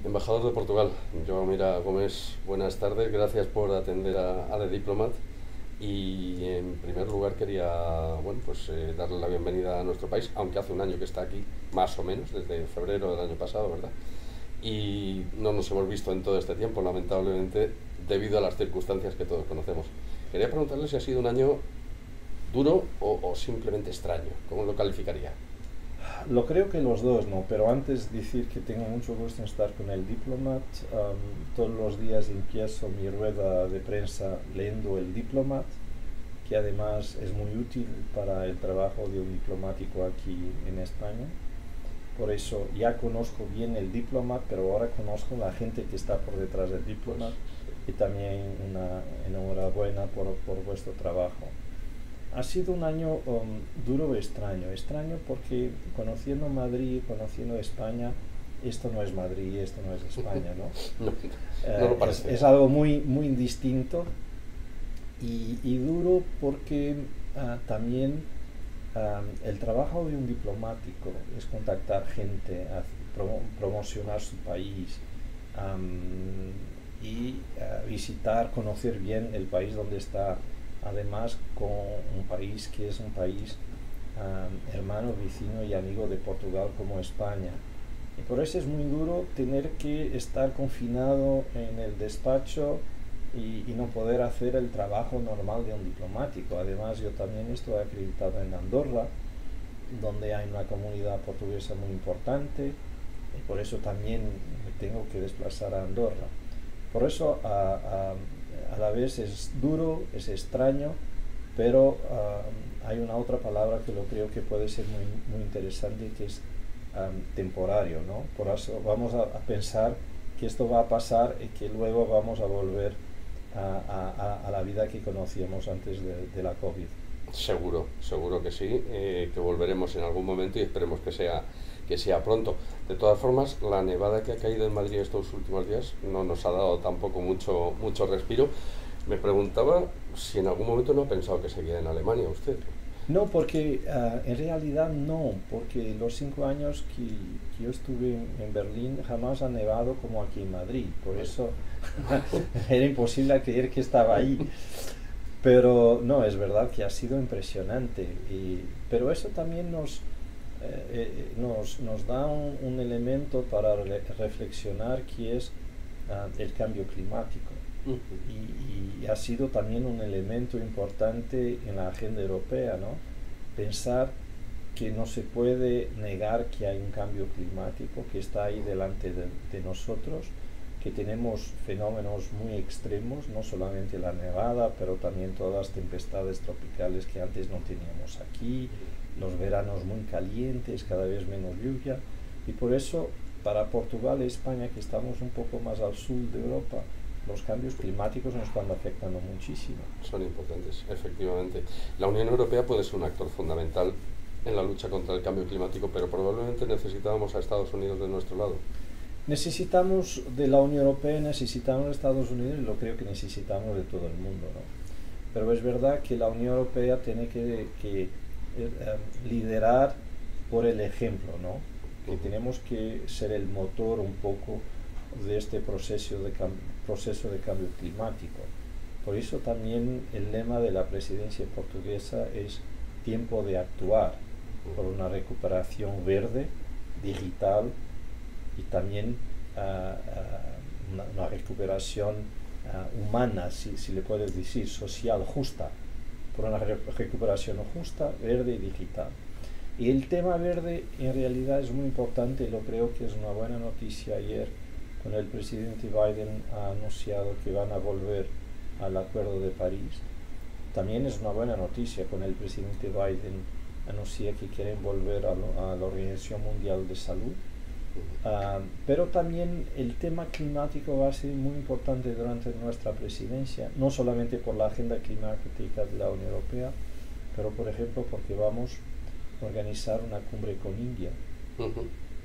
Embajador de Portugal, Joao Mira Gómez, buenas tardes, gracias por atender a The Diplomat. Y en primer lugar quería darle la bienvenida a nuestro país, aunque hace un año que está aquí, más o menos, desde febrero del año pasado, ¿verdad? Y no nos hemos visto en todo este tiempo, lamentablemente, debido a las circunstancias que todos conocemos. Quería preguntarle si ha sido un año duro o simplemente extraño, ¿cómo lo calificaría? Lo creo que los dos, ¿no? Pero antes decir que tengo mucho gusto en estar con el Diplomat. Todos los días empiezo mi rueda de prensa leyendo el Diplomat, que además es muy útil para el trabajo de un diplomático aquí en España. Por eso ya conozco bien el Diplomat, pero ahora conozco la gente que está por detrás del Pues Diplomat, y también una enhorabuena por vuestro trabajo. Ha sido un año duro, extraño porque conociendo Madrid, conociendo España, esto no es Madrid, esto no es España, ¿no? no, no lo Es, parece. es algo muy distinto y duro porque también el trabajo de un diplomático es contactar gente, promocionar su país, y visitar, conocer bien el país donde está, además con un país que es un país hermano, vecino y amigo de Portugal como España. Y por eso es muy duro tener que estar confinado en el despacho y no poder hacer el trabajo normal de un diplomático. Además, yo también estoy acreditado en Andorra, donde hay una comunidad portuguesa muy importante, y por eso también me tengo que desplazar a Andorra. Por eso a la vez es duro, es extraño, pero hay una otra palabra que lo creo que puede ser muy interesante, que es temporario, ¿no? Por eso vamos a pensar que esto va a pasar y que luego vamos a volver a la vida que conocíamos antes de la COVID. Seguro, seguro que sí, que volveremos en algún momento y esperemos que sea pronto. De todas formas, la nevada que ha caído en Madrid estos últimos días no nos ha dado tampoco mucho respiro. Me preguntaba si en algún momento no ha pensado que seguía en Alemania usted. No, porque en realidad no, porque los 5 años que yo estuve en Berlín jamás ha nevado como aquí en Madrid, por eso era imposible creer que estaba ahí. Pero no, es verdad que ha sido impresionante, pero eso también nos da un elemento para reflexionar, que es el cambio climático. Y ha sido también un elemento importante en la agenda europea, ¿no? Pensar que no se puede negar que hay un cambio climático que está ahí delante de nosotros, que tenemos fenómenos muy extremos, no solamente la nevada, pero también todas las tempestades tropicales que antes no teníamos aquí, los veranos muy calientes, cada vez menos lluvia, y por eso para Portugal y España, que estamos un poco más al sur de Europa, los cambios climáticos nos están afectando muchísimo. Son importantes, efectivamente. La Unión Europea puede ser un actor fundamental en la lucha contra el cambio climático, pero probablemente necesitábamos a Estados Unidos de nuestro lado. Necesitamos de la Unión Europea, necesitamos de Estados Unidos, y lo creo que necesitamos de todo el mundo, ¿no? Pero es verdad que la Unión Europea tiene que liderar por el ejemplo, ¿no? Que tenemos que ser el motor un poco de este proceso de cambio climático. Por eso también el lema de la presidencia portuguesa es tiempo de actuar por una recuperación verde, digital, y también una recuperación humana, si le puedes decir, social, justa, por una recuperación justa, verde y digital. Y el tema verde en realidad es muy importante, y lo creo que es una buena noticia. Ayer, cuando el presidente Biden ha anunciado que van a volver al Acuerdo de París, también es una buena noticia. Con el presidente Biden anuncia que quieren volver a la Organización Mundial de Salud. Pero también el tema climático va a ser muy importante durante nuestra presidencia, no solamente por la agenda climática de la Unión Europea, pero por ejemplo porque vamos a organizar una cumbre con India.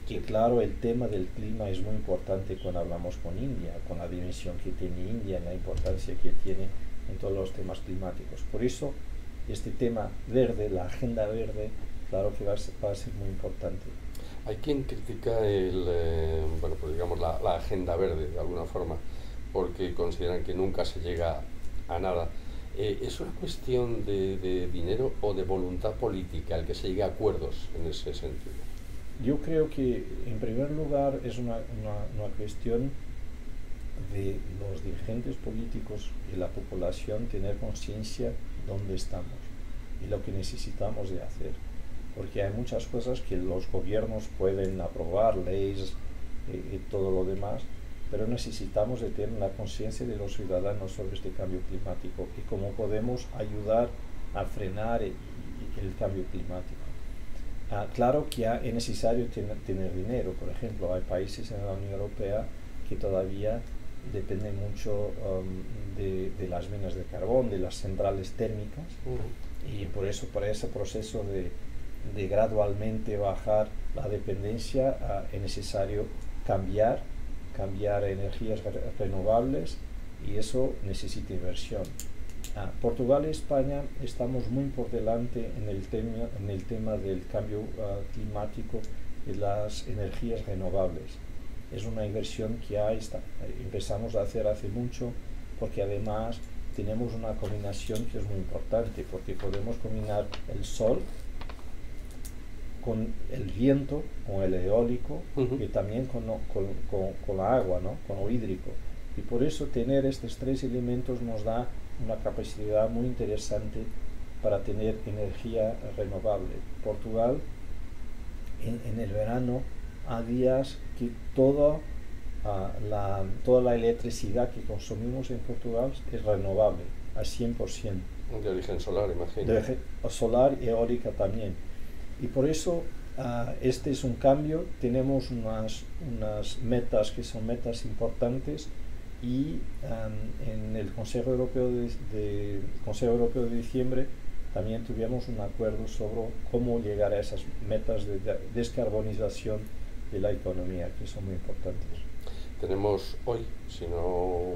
Y claro, el tema del clima es muy importante cuando hablamos con India, con la dimensión que tiene India, la importancia que tiene en todos los temas climáticos. Por eso, este tema verde, la agenda verde, claro que va a ser muy importante. Hay quien critica digamos, la agenda verde, de alguna forma, porque consideran que nunca se llega a nada. ¿Es una cuestión de dinero o de voluntad política el que se llegue a acuerdos en ese sentido? Yo creo que, en primer lugar, es una cuestión de los dirigentes políticos y la población tener conciencia de dónde estamos y lo que necesitamos de hacer. Porque hay muchas cosas que los gobiernos pueden aprobar, leyes y todo lo demás, pero necesitamos de tener la conciencia de los ciudadanos sobre este cambio climático y cómo podemos ayudar a frenar el cambio climático. Claro que es necesario tener dinero. Por ejemplo, hay países en la Unión Europea que todavía dependen mucho de las minas de carbón, de las centrales térmicas, y por eso, para ese proceso de gradualmente bajar la dependencia, es necesario cambiar a energías renovables, y eso necesita inversión. Portugal y España estamos muy por delante en el tema del cambio climático y las energías renovables. Es una inversión que empezamos a hacer hace mucho, porque además tenemos una combinación que es muy importante, porque podemos combinar el sol con el viento, con el eólico, y también con la agua, ¿no? Con lo hídrico. Y por eso tener estos tres elementos nos da una capacidad muy interesante para tener energía renovable. Portugal, en el verano, hay días que toda la electricidad que consumimos en Portugal es renovable, al 100%. De origen solar, imagino. Solar y eólica también. Y por eso este es un cambio. Tenemos unas metas que son metas importantes, y en el Consejo Europeo de diciembre también tuvimos un acuerdo sobre cómo llegar a esas metas de descarbonización de la economía, que son muy importantes. Tenemos hoy, si no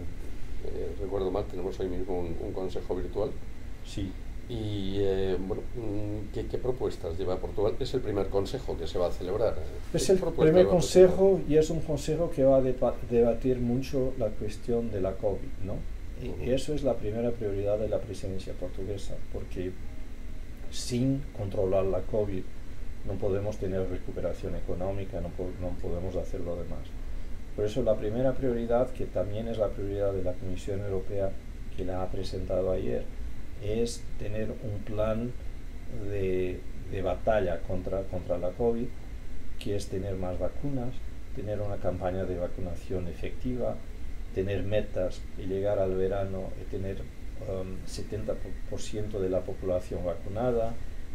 recuerdo mal, tenemos hoy mismo un consejo virtual. Sí. Y bueno, ¿qué propuestas lleva Portugal? Es el primer consejo que se va a celebrar. Es el primer consejo, y es un consejo que va a debatir mucho la cuestión de la COVID, ¿no? Y eso es la primera prioridad de la presidencia portuguesa, porque sin controlar la COVID no podemos tener recuperación económica, no podemos hacer lo demás. Por eso la primera prioridad, que también es la prioridad de la Comisión Europea, que la ha presentado ayer, es tener un plan de batalla contra la COVID, que es tener más vacunas, tener una campaña de vacunación efectiva, tener metas y llegar al verano y tener 70% de la población vacunada,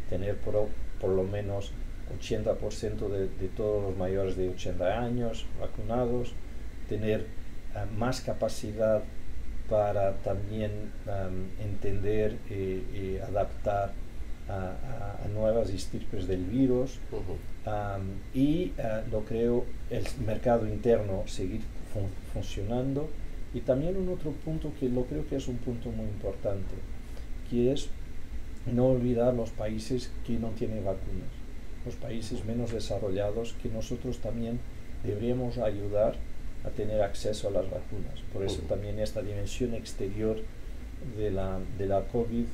tener por lo menos 80% de todos los mayores de 80 años vacunados, tener más capacidad para también entender y adaptar a nuevas estirpes del virus, lo creo, el mercado interno seguir funcionando. Y también un otro punto que lo creo que es un punto muy importante, que es no olvidar los países que no tienen vacunas, los países menos desarrollados, que nosotros también deberíamos ayudar a tener acceso a las vacunas. Por eso también esta dimensión exterior de la COVID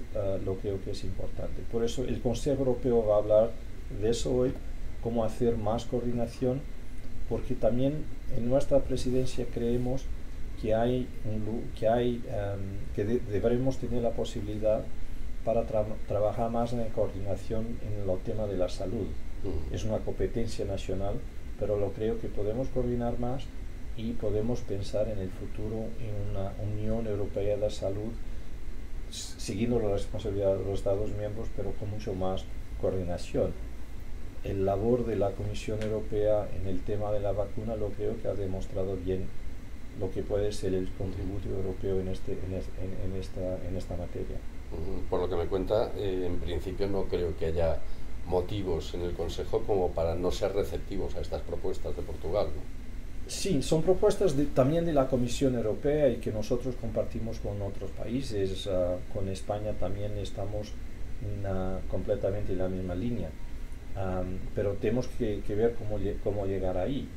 lo creo que es importante. Por eso el Consejo Europeo va a hablar de eso hoy, cómo hacer más coordinación, porque también en nuestra presidencia creemos que deberemos tener la posibilidad para trabajar más en coordinación en el tema de la salud. Es una competencia nacional, pero lo creo que podemos coordinar más y podemos pensar en el futuro en una Unión Europea de la Salud, siguiendo la responsabilidad de los Estados miembros, pero con mucho más coordinación. El labor de la Comisión Europea en el tema de la vacuna lo creo que ha demostrado bien lo que puede ser el contributo europeo en esta materia. Por lo que me cuenta, en principio no creo que haya motivos en el Consejo como para no ser receptivos a estas propuestas de Portugal, ¿no? Sí, son propuestas también de la Comisión Europea y que nosotros compartimos con otros países. Con España también estamos completamente en la misma línea, pero tenemos que ver cómo llegar ahí.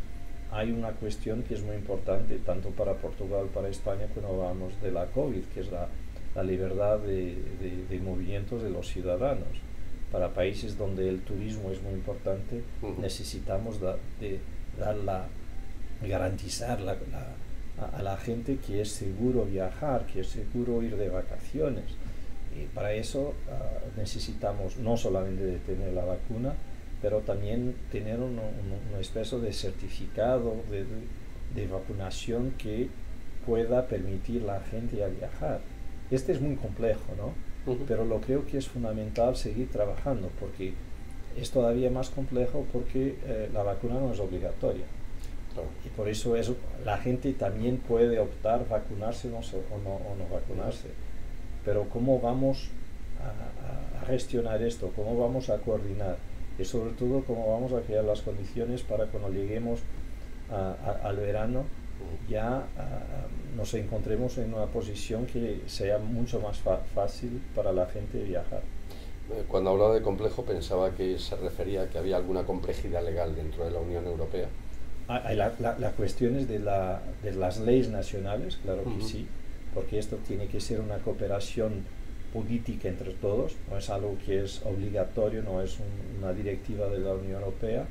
hay una cuestión que es muy importante tanto para Portugal, para España, cuando hablamos de la COVID, que es la libertad de movimientos de los ciudadanos. Para países donde el turismo es muy importante, necesitamos garantizar a la gente que es seguro viajar, que es seguro ir de vacaciones. Y para eso necesitamos no solamente de tener la vacuna, pero también tener una especie de certificado de vacunación que pueda permitir a la gente a viajar. Este es muy complejo, ¿no? Pero lo creo que es fundamental seguir trabajando, porque es todavía más complejo porque la vacuna no es obligatoria. Claro. Y por eso la gente también puede optar vacunarse o no vacunarse. Pero ¿cómo vamos a gestionar esto? ¿Cómo vamos a coordinar? Y sobre todo, ¿cómo vamos a crear las condiciones para cuando lleguemos al verano ya nos encontremos en una posición que sea mucho más fácil para la gente viajar? Cuando hablaba de pensaba que se refería a que había alguna complejidad legal dentro de la Unión Europea. La cuestión es de las leyes nacionales, claro que sí, porque esto tiene que ser una cooperación política entre todos, no es algo que es obligatorio, no es una directiva de la Unión Europea,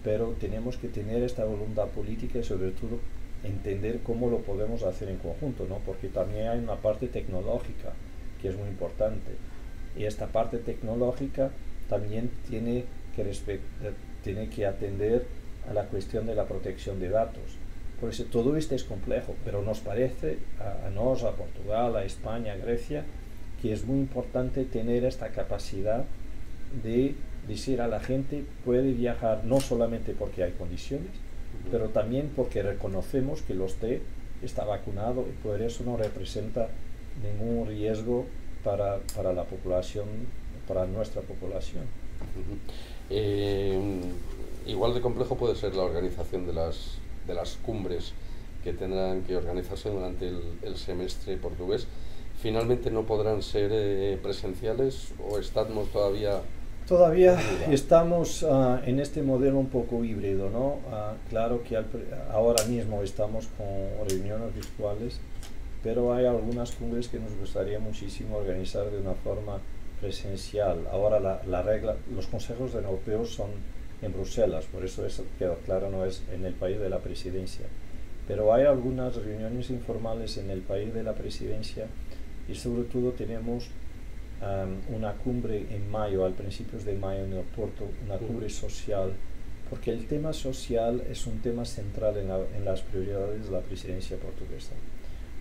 pero tenemos que tener esta voluntad política y sobre todo entender cómo lo podemos hacer en conjunto, ¿no? Porque también hay una parte tecnológica que es muy importante, y esta parte tecnológica también tiene que atender a la cuestión de la protección de datos. Por eso todo esto es complejo, pero nos parece a Portugal, a España, a Grecia, que es muy importante tener esta capacidad de decir a la gente puede viajar no solamente porque hay condiciones, pero también porque reconocemos que usted está vacunado y por eso no representa ningún riesgo para la población, para nuestra población. Igual de complejo puede ser la organización de las cumbres que tendrán que organizarse durante el semestre portugués. ¿Finalmente no podrán ser presenciales o estamos todavía...? Todavía estamos en este modelo un poco híbrido, ¿no? Claro que ahora mismo estamos con reuniones virtuales, pero hay algunas cumbres que nos gustaría muchísimo organizar de una forma presencial. Ahora la regla, los consejos europeos son en Bruselas, por eso queda claro, no es en el país de la presidencia. Pero hay algunas reuniones informales en el país de la presidencia y sobre todo tenemos una cumbre en mayo, al principios de mayo en el Porto, una cumbre social, porque el tema social es un tema central en las prioridades de la presidencia portuguesa.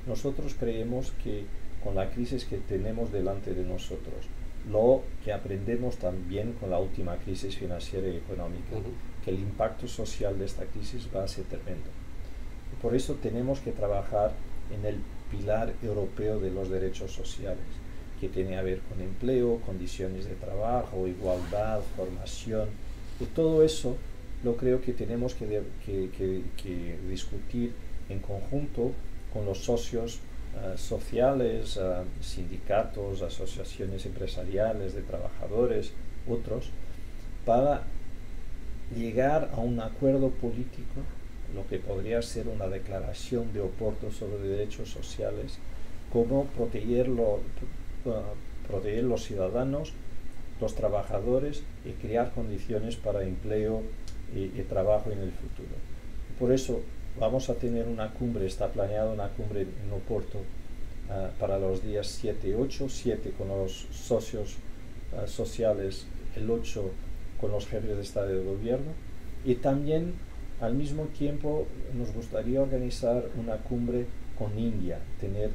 Nosotros creemos que con la crisis que tenemos delante de nosotros, lo que aprendemos también con la última crisis financiera y económica, que el impacto social de esta crisis va a ser tremendo. Y por eso tenemos que trabajar en el pilar europeo de los derechos sociales, que tiene a ver con empleo, condiciones de trabajo, igualdad, formación, y todo eso lo creo que tenemos que discutir en conjunto con los socios sociales, sindicatos, asociaciones empresariales de trabajadores, otros, para llegar a un acuerdo político, lo que podría ser una declaración de Oporto sobre derechos sociales, cómo proteger los ciudadanos, los trabajadores y crear condiciones para empleo y trabajo en el futuro. Por eso vamos a tener una cumbre, está planeada una cumbre en Oporto para los días 7 y 8, 7 con los socios sociales, el 8 con los jefes de Estado y de Gobierno, y también al mismo tiempo nos gustaría organizar una cumbre con India, tener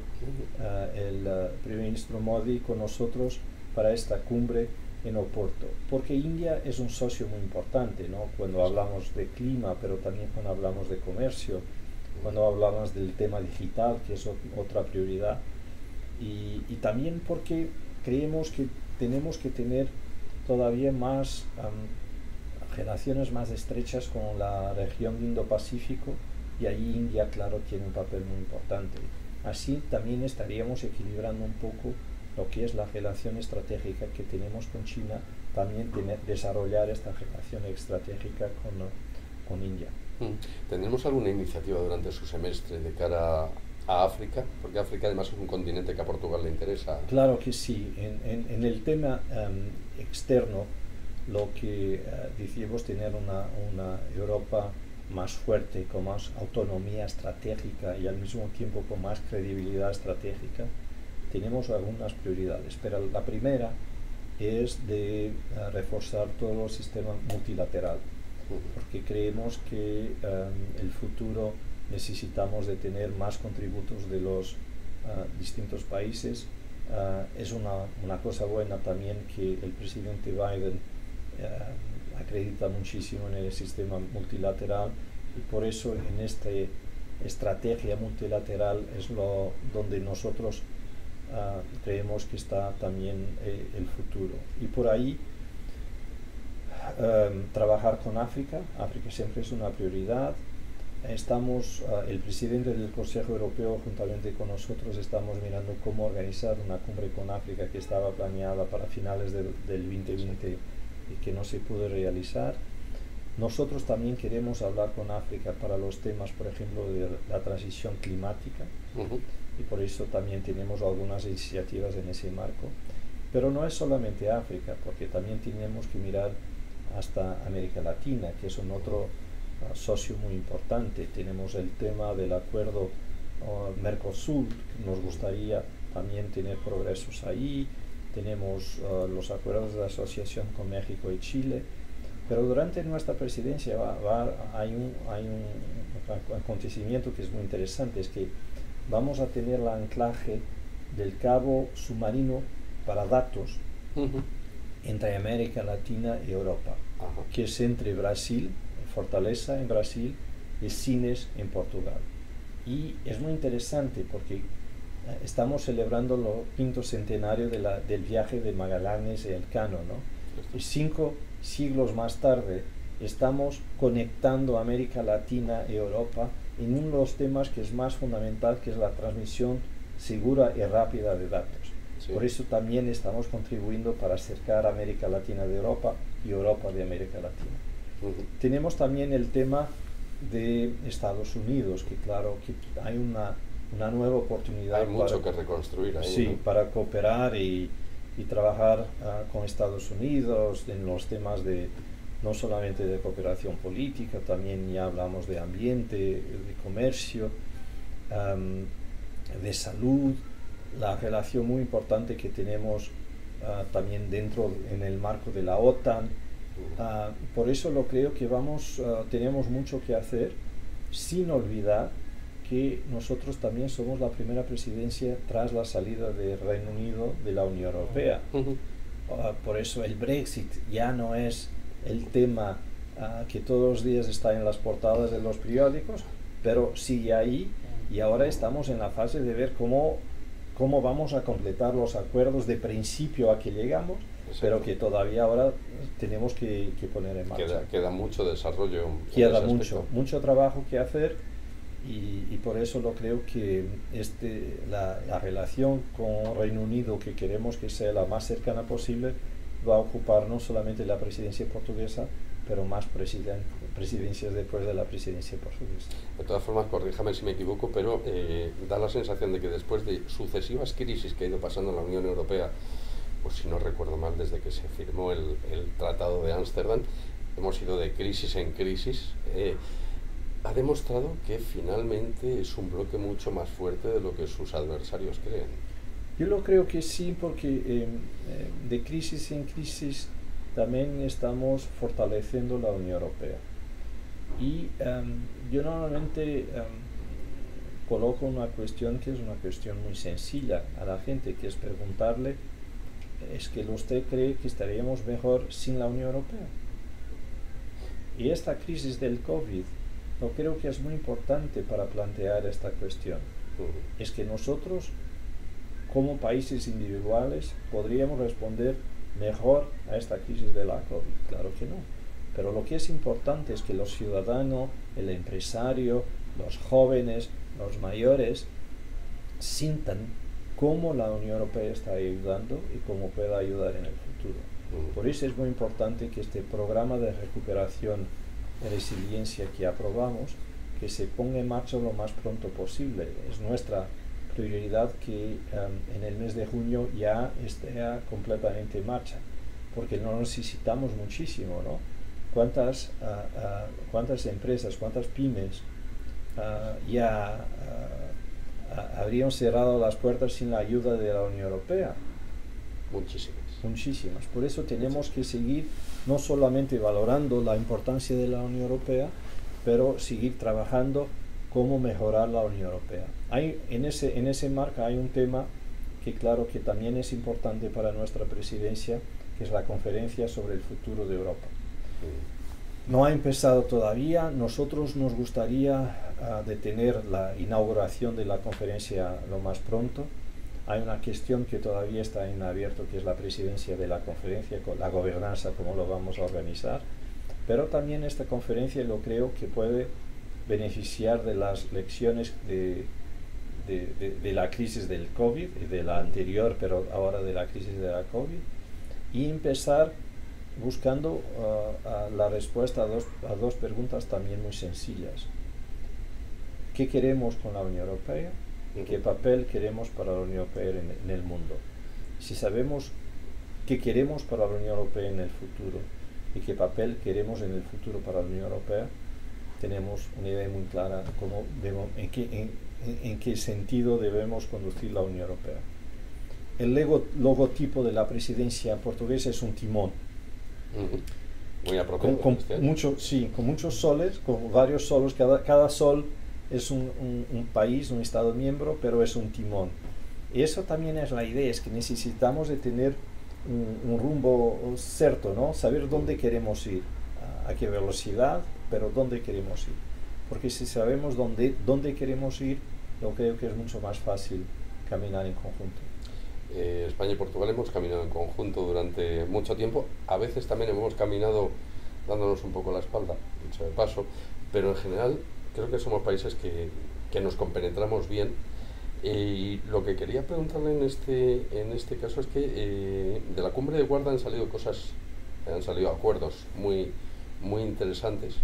el primer ministro Modi con nosotros para esta cumbre en Oporto, porque India es un socio muy importante, ¿no? Cuando hablamos de clima, pero también cuando hablamos de comercio, cuando hablamos del tema digital, que es otra prioridad, y también porque creemos que tenemos que tener todavía más relaciones más estrechas con la región de Indo-Pacífico, y ahí India, claro, tiene un papel muy importante. Así también estaríamos equilibrando un poco lo que es la relación estratégica que tenemos con China, también desarrollar esta relación estratégica con India. ¿Tendremos alguna iniciativa durante su semestre de cara a África? Porque África además es un continente que a Portugal le interesa. Claro que sí. En el tema externo, lo que decimos tener una Europa más fuerte, con más autonomía estratégica y al mismo tiempo con más credibilidad estratégica, tenemos algunas prioridades. Pero la primera es de reforzar todo el sistema multilateral, porque creemos que el futuro necesitamos de tener más contributos de los distintos países. Es una cosa buena también que el presidente Biden acredita muchísimo en el sistema multilateral, y por eso en esta estrategia multilateral es donde nosotros creemos que está también el futuro. Y por ahí trabajar con África. África siempre es una prioridad. El presidente del Consejo Europeo juntamente con nosotros estamos mirando cómo organizar una cumbre con África que estaba planeada para finales del 2020 y que no se pudo realizar. Nosotros también queremos hablar con África para los temas, por ejemplo, de la transición climática, y por eso también tenemos algunas iniciativas en ese marco. Pero no es solamente África, porque también tenemos que mirar hasta América Latina, que es un otro socio muy importante. Tenemos el tema del acuerdo Mercosur, que nos gustaría también tener progresos ahí. Tenemos los acuerdos de asociación con México y Chile. Pero durante nuestra presidencia hay un acontecimiento que es muy interesante, es que vamos a tener el anclaje del cabo submarino para datos entre América Latina y Europa, que es entre Brasil, Fortaleza en Brasil, y Sines en Portugal. Y es muy interesante porque estamos celebrando el quinto centenario del viaje de Magallanes y Elcano, ¿no? Y 5 siglos más tarde estamos conectando América Latina y Europa en uno de los temas que es más fundamental, que es la transmisión segura y rápida de datos. Sí. Por eso también estamos contribuyendo para acercar América Latina de Europa y Europa de América Latina. Tenemos también el tema de Estados Unidos, que claro que hay una nueva oportunidad. Hay mucho que reconstruir ahí. Sí, ¿no? para cooperar y trabajar con Estados Unidos en los temas no solamente de cooperación política, también ya hablamos de ambiente, de comercio, de salud, la relación muy importante que tenemos también en el marco de la OTAN. Por eso lo creo que tenemos mucho que hacer, sin olvidar que nosotros también somos la primera presidencia tras la salida del Reino Unido de la Unión Europea. Por eso el Brexit ya no es el tema que todos los días está en las portadas de los periódicos, pero sigue ahí, y ahora estamos en la fase de ver cómo vamos a completar los acuerdos de principio a que llegamos. Exacto. Pero que todavía ahora tenemos que poner en marcha. Queda mucho desarrollo. Queda mucho trabajo que hacer, y por eso lo creo que la relación con Reino Unido, que queremos que sea la más cercana posible, va a ocupar no solamente la presidencia portuguesa, pero más presidencias después de la presidencia portuguesa. De todas formas, corríjame si me equivoco, pero da la sensación de que después de sucesivas crisis que ha ido pasando en la Unión Europea, pues si no recuerdo mal, desde que se firmó el Tratado de Ámsterdam, hemos ido de crisis en crisis. Ha demostrado que finalmente es un bloque mucho más fuerte de lo que sus adversarios creen. Yo lo creo que sí, porque de crisis en crisis también estamos fortaleciendo la Unión Europea. Y yo normalmente coloco una cuestión que es una cuestión muy sencilla a la gente, que es preguntarle: ¿es que usted cree que estaríamos mejor sin la Unión Europea? Y esta crisis del COVID, yo creo que es muy importante para plantear esta cuestión. Es que nosotros, como países individuales, podríamos responder mejor a esta crisis de la COVID. Claro que no. Pero lo que es importante es que los ciudadanos, el empresario, los jóvenes, los mayores, sientan cómo la Unión Europea está ayudando y cómo puede ayudar en el futuro. Por eso es muy importante que este programa de recuperación resiliencia que aprobamos, que se ponga en marcha lo más pronto posible. Es nuestra prioridad que en el mes de junio ya esté completamente en marcha, porque lo necesitamos muchísimo, ¿no? ¿Cuántas empresas, cuántas pymes ya habrían cerrado las puertas sin la ayuda de la Unión Europea? Muchísimas. Muchísimas. Por eso tenemos que seguir no solamente valorando la importancia de la Unión Europea, pero seguir trabajando cómo mejorar la Unión Europea. En ese marco hay un tema que claro que también es importante para nuestra presidencia, que es la conferencia sobre el futuro de Europa. No ha empezado todavía. Nosotros nos gustaría de tener la inauguración de la conferencia lo más pronto. Hay una cuestión que todavía está en abierto, que es la presidencia de la conferencia, con la gobernanza, cómo lo vamos a organizar. Pero también esta conferencia lo creo que puede beneficiar de las lecciones de la crisis del COVID, y de la anterior, pero ahora de la crisis de la COVID, y empezar buscando la respuesta a dos preguntas también muy sencillas. ¿Qué queremos con la Unión Europea? ¿Y qué papel queremos para la Unión Europea en el mundo? Si sabemos qué queremos para la Unión Europea en el futuro y qué papel queremos en el futuro para la Unión Europea, tenemos una idea muy clara en qué sentido debemos conducir la Unión Europea. El logotipo de la presidencia portuguesa es un timón. Muy apropiado. Con muchos soles, con varios soles. Cada sol es un país, un Estado miembro, pero es un timón. Y eso también es la idea, es que necesitamos de tener un rumbo cierto, ¿no? Saber dónde queremos ir, a qué velocidad, pero dónde queremos ir. Porque si sabemos dónde queremos ir, yo creo que es mucho más fácil caminar en conjunto. España y Portugal hemos caminado en conjunto durante mucho tiempo. A veces también hemos caminado dándonos un poco la espalda, dicho de paso, pero en general creo que somos países que nos compenetramos bien. Y lo que quería preguntarle en este caso es que de la cumbre de Guarda han salido acuerdos muy, muy interesantes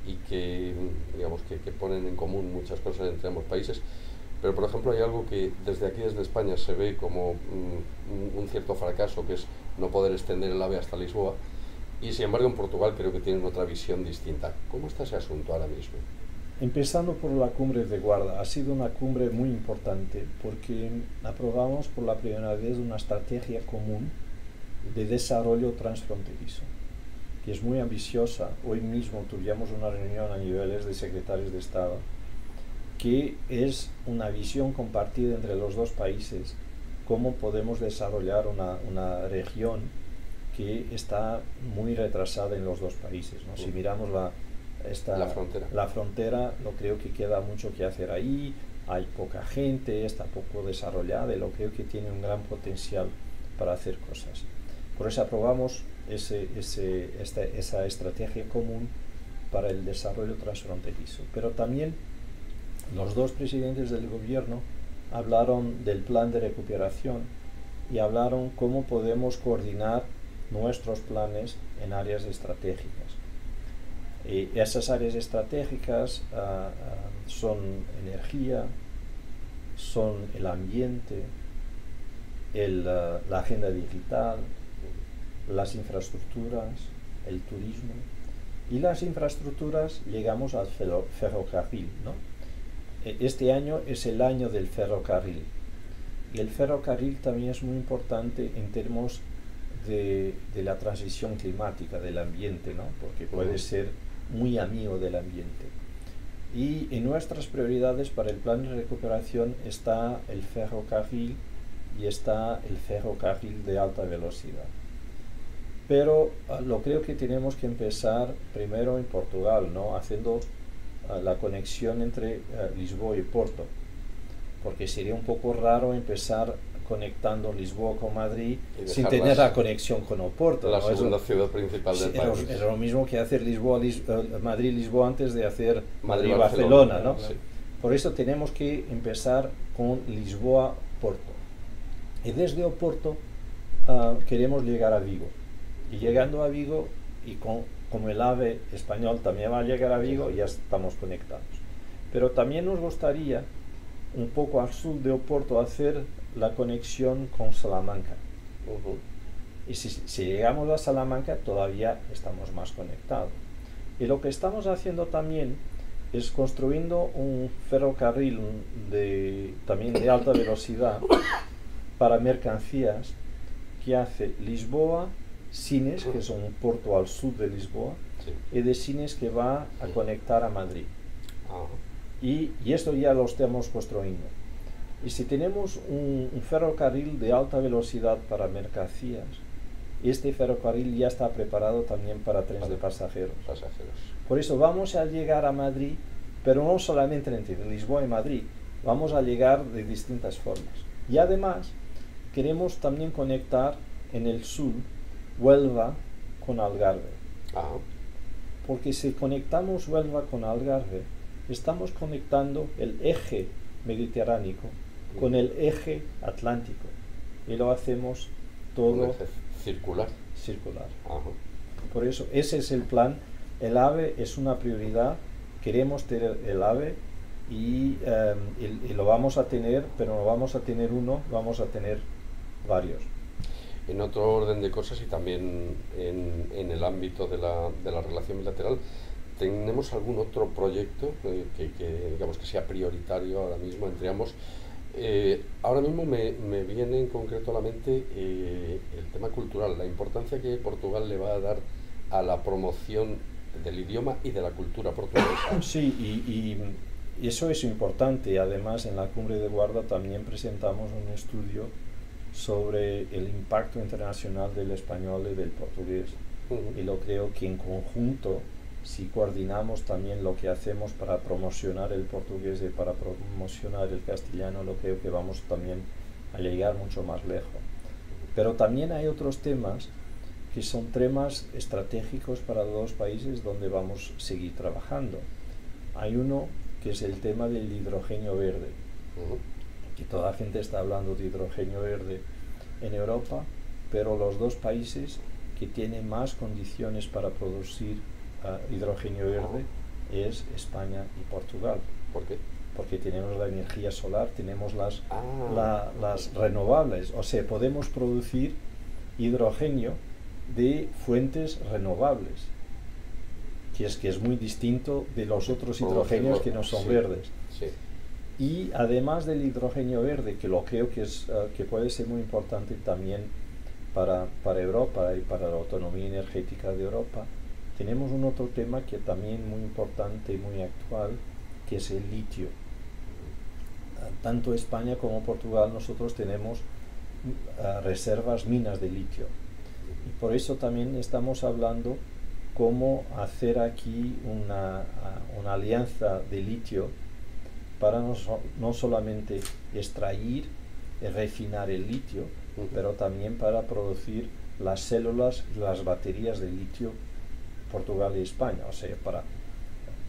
y que, digamos, que ponen en común muchas cosas entre ambos países. Pero, por ejemplo, hay algo que desde España se ve como un cierto fracaso, que es no poder extender el AVE hasta Lisboa, y sin embargo en Portugal creo que tienen otra visión distinta. ¿Cómo está ese asunto ahora mismo? Empezando por la cumbre de Guarda, ha sido una cumbre muy importante porque aprobamos por la primera vez una estrategia común de desarrollo transfronterizo, que es muy ambiciosa. Hoy mismo tuvimos una reunión a niveles de secretarios de Estado, que es una visión compartida entre los dos países, cómo podemos desarrollar una región que está muy retrasada en los dos países, ¿no? Si miramos la frontera, lo creo que queda mucho que hacer ahí, hay poca gente, está poco desarrollada, y lo creo que tiene un gran potencial para hacer cosas. Por eso aprobamos esa estrategia común para el desarrollo transfronterizo. Pero también los dos presidentes del gobierno hablaron del plan de recuperación y hablaron cómo podemos coordinar nuestros planes en áreas estratégicas. Y esas áreas estratégicas son energía, son el ambiente, la agenda digital, las infraestructuras, el turismo. Y las infraestructuras llegamos al ferrocarril, ¿no? Este año es el año del ferrocarril. Y el ferrocarril también es muy importante en términos de la transición climática, del ambiente, ¿no? Porque puede ser muy amigo del ambiente. Y en nuestras prioridades para el plan de recuperación está el ferrocarril y está el ferrocarril de alta velocidad. Pero lo creo que tenemos que empezar primero en Portugal, ¿no? Haciendo la conexión entre Lisboa y Porto, porque sería un poco raro empezar conectando Lisboa con Madrid sin tener la conexión con Oporto. La segunda ciudad principal del país. Es lo mismo que hacer Madrid-Lisboa antes de hacer Madrid-Barcelona, ¿no? Sí. Por eso tenemos que empezar con Lisboa-Porto. Y desde Oporto queremos llegar a Vigo. Y llegando a Vigo y con como el AVE español también va a llegar a Vigo, ya estamos conectados. Pero también nos gustaría, un poco al sur de Oporto, hacer la conexión con Salamanca. Y si llegamos a Salamanca, todavía estamos más conectados. Y lo que estamos haciendo también es construyendo un ferrocarril también de alta velocidad para mercancías que hace Lisboa, Sines, que es un puerto al sur de Lisboa, y de Sines que va a conectar a Madrid. Y esto ya lo estamos construyendo. Y si tenemos un ferrocarril de alta velocidad para mercancías, este ferrocarril ya está preparado también para trenes de pasajeros. Por eso vamos a llegar a Madrid, pero no solamente entre Lisboa y Madrid, vamos a llegar de distintas formas. Y además queremos también conectar en el sur Huelva con Algarve. Porque si conectamos Huelva con Algarve, estamos conectando el eje mediterráneo con el eje atlántico. Y lo hacemos todo circular. Por eso, ese es el plan. El AVE es una prioridad. Queremos tener el AVE y lo vamos a tener, pero no vamos a tener uno, vamos a tener varios. En otro orden de cosas y también en el ámbito de la relación bilateral, ¿tenemos algún otro proyecto que digamos que sea prioritario ahora mismo entre ambos? Ahora mismo me viene en concreto a la mente el tema cultural, la importancia que Portugal le va a dar a la promoción del idioma y de la cultura portuguesa. Sí, y eso es importante. Además, en la Cumbre de Guarda también presentamos un estudio sobre el impacto internacional del español y del portugués. Y lo creo que en conjunto, si coordinamos también lo que hacemos para promocionar el portugués y para promocionar el castellano, lo creo que vamos también a llegar mucho más lejos. Pero también hay otros temas que son temas estratégicos para los dos países donde vamos a seguir trabajando. Hay uno que es el tema del hidrógeno verde, que toda la gente está hablando de hidrógeno verde en Europa, pero los dos países que tienen más condiciones para producir hidrógeno verde es España y Portugal. ¿Por qué? Porque tenemos la energía solar, tenemos las renovables, o sea, podemos producir hidrógeno de fuentes renovables, que es muy distinto de los otros hidrógenos que no son verdes. Y además del hidrógeno verde, que lo creo que puede ser muy importante también para Europa y para la autonomía energética de Europa, tenemos un otro tema que también muy importante y muy actual, que es el litio. Tanto España como Portugal nosotros tenemos reservas, minas de litio. Y por eso también estamos hablando cómo hacer aquí una alianza de litio para no solamente extraer y refinar el litio, pero también para producir las células y las baterías de litio Portugal y España, o sea,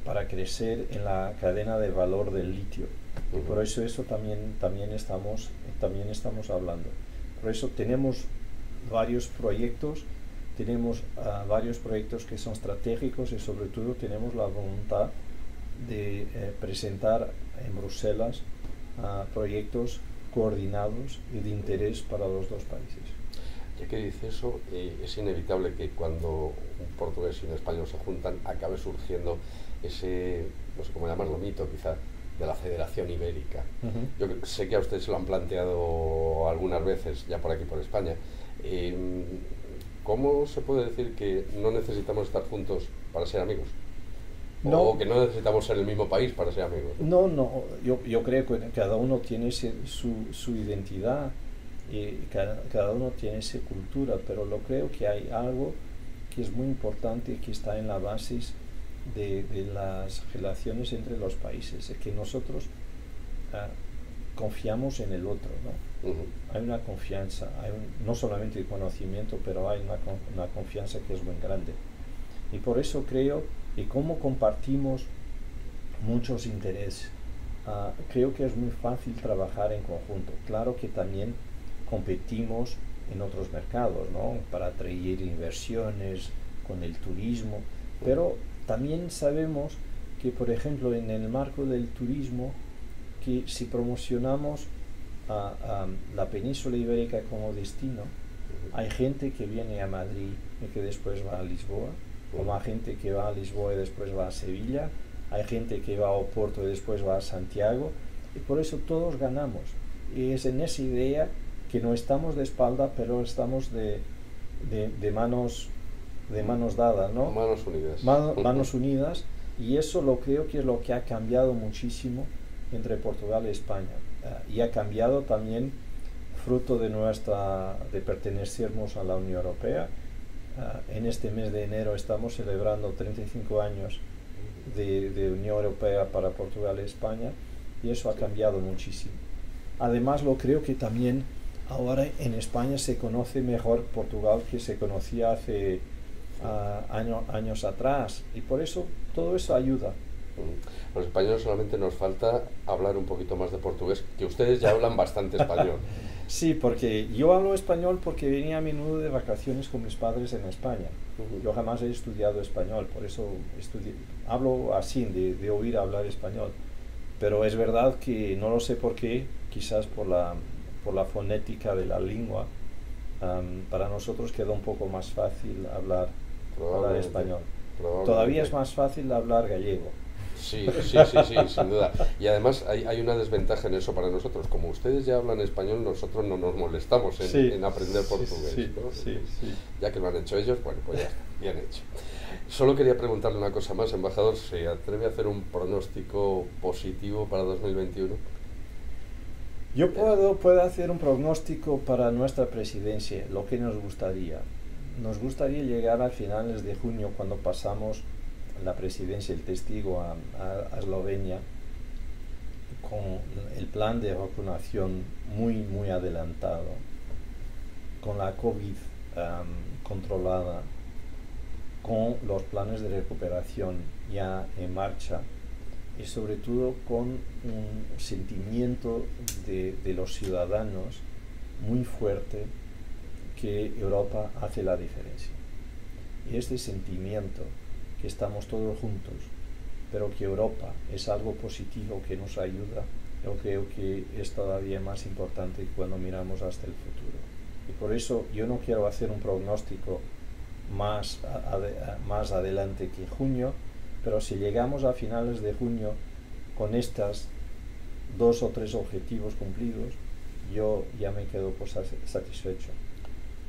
para crecer en la cadena de valor del litio. Y por eso también estamos hablando. Por eso tenemos varios proyectos que son estratégicos y sobre todo tenemos la voluntad de presentar en Bruselas proyectos coordinados y de interés para los dos países. Ya que dice eso, es inevitable que cuando un portugués y un español se juntan acabe surgiendo ese, no sé cómo llamarlo, mito quizá, de la Federación Ibérica. Yo sé que a ustedes se lo han planteado algunas veces ya por aquí, por España. ¿Cómo se puede decir que no necesitamos estar juntos para ser amigos? O que no necesitamos ser el mismo país para ser amigos. No, yo creo que cada uno tiene su identidad y cada uno tiene su cultura, pero lo creo que hay algo que es muy importante y que está en la base de las relaciones entre los países, es que nosotros confiamos en el otro, ¿no? Hay una confianza, no solamente el conocimiento, pero hay una confianza que es muy grande. Y por eso creo, y como compartimos muchos intereses, creo que es muy fácil trabajar en conjunto. Claro que también competimos en otros mercados, ¿no? Para atraer inversiones, con el turismo, pero también sabemos que, por ejemplo, en el marco del turismo, que si promocionamos a la península ibérica como destino, hay gente que viene a Madrid y que después va a Lisboa, como hay gente que va a Lisboa y después va a Sevilla, hay gente que va a Oporto y después va a Santiago, y por eso todos ganamos. Y es en esa idea que no estamos de espalda, pero estamos de manos dadas, ¿no? Manos unidas. Manos unidas, y eso lo creo que es lo que ha cambiado muchísimo entre Portugal y España. Y ha cambiado también fruto de pertenecernos a la Unión Europea. En este mes de enero estamos celebrando 35 años de Unión Europea para Portugal y España, y eso ha cambiado muchísimo. Además, lo creo que también ahora en España se conoce mejor Portugal que se conocía hace años atrás, y por eso todo eso ayuda. Los españoles solamente nos falta hablar un poquito más de portugués, que ustedes ya hablan bastante español. Sí, porque yo hablo español porque venía a menudo de vacaciones con mis padres en España. Yo jamás he estudiado español, por eso hablo así, de oír hablar español. Pero es verdad que no lo sé por qué, quizás por la fonética de la lengua, para nosotros queda un poco más fácil hablar español. Todavía es más fácil hablar gallego. Sí, sin duda. Y además hay una desventaja en eso para nosotros. Como ustedes ya hablan español, nosotros no nos molestamos en aprender portugués. ¿No? Sí. Ya que lo han hecho ellos, bueno, pues ya está, bien hecho. Solo quería preguntarle una cosa más, embajador. ¿Se atreve a hacer un pronóstico positivo para 2021? Yo puedo hacer un pronóstico para nuestra presidencia, lo que nos gustaría. Nos gustaría llegar a finales de junio, cuando pasamos la presidencia, el testigo a Eslovenia, con el plan de vacunación muy adelantado, con la COVID controlada, con los planes de recuperación ya en marcha, y sobre todo con un sentimiento de los ciudadanos muy fuerte que Europa hace la diferencia. Y este sentimiento que estamos todos juntos, pero que Europa es algo positivo que nos ayuda, yo creo que es todavía más importante cuando miramos hasta el futuro. Y por eso yo no quiero hacer un pronóstico más adelante que junio, pero si llegamos a finales de junio con estas 2 o 3 objetivos cumplidos, yo ya me quedo satisfecho.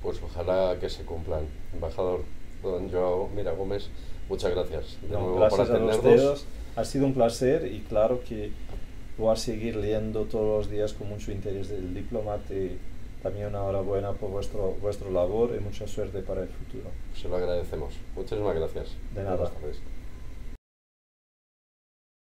Pues ojalá que se cumplan. Embajador don Joao Mira Gómez, muchas gracias de nuevo gracias por atendernos. A ustedes, ha sido un placer, y claro que voy a seguir leyendo todos los días con mucho interés del Diplomat, y también enhorabuena por vuestro labor y mucha suerte para el futuro. Se lo agradecemos. Muchísimas gracias. De nada. Buenas tardes.